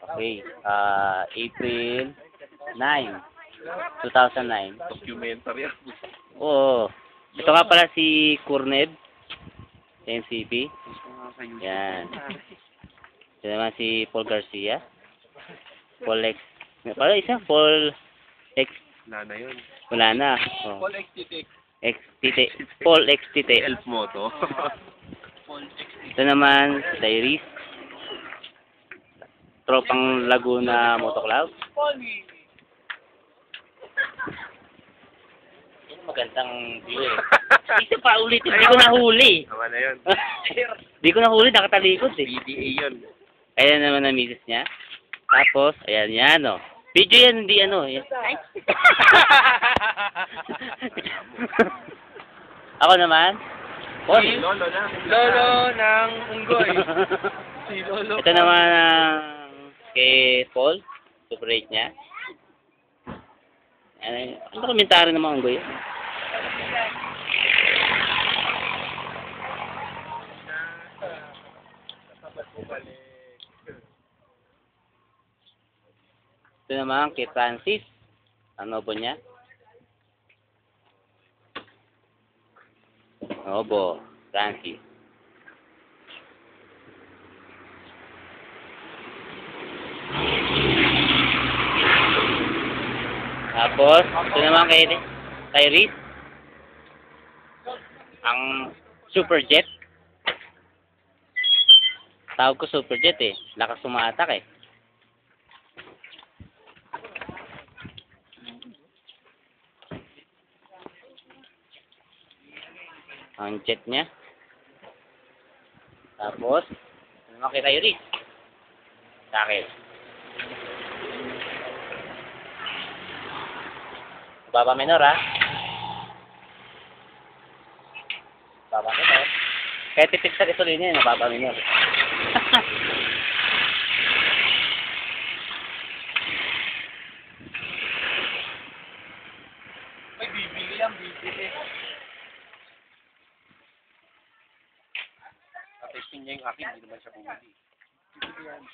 Okay. April 9, 2009. Documentary. Oo. Ito nga pala si Kurneb, NCP. Yan. Ito naman si Paul Garcia. Paul X. Pala isa, Paul X. Wala na yun. Wala na. Oh. Paul XTT. Paul XTT. Elf Moto. Ito naman si Tyrese. Tropang Laguna Moto Club. Yan magandang view eh. Isa pa ulit, hindi ko nahuli. Tama na yun. Hindi ko nahuli, nakatalikod eh. PDA yun. Ayan naman ang misis niya. Tapos, ayan yan o. Video yan, hindi ano. Yan. Ako naman. Paul. Lolo na. Lolo ng Unggoy. Si Lolo. Ito naman ang kay Paul. Super rate niya. Ano komentaryo naman ang Unggoy? Ito naman kay Francis. Ang nobo niya. Nobo. Francis. Tapos, ito naman kay Tyrese. Ang Superjet. Tawag ko Superjet eh. Lakas sumatak eh. Ang jet niya. Tapos, ano naman kay Tyrese? Sa akin. Baba minor ha. Baba minor. Kaya tipid sa gasolina yun, baba minor. May bibili yan, bibili. Testing niya yung akin, hindi naman siya bumili. Bibili yan.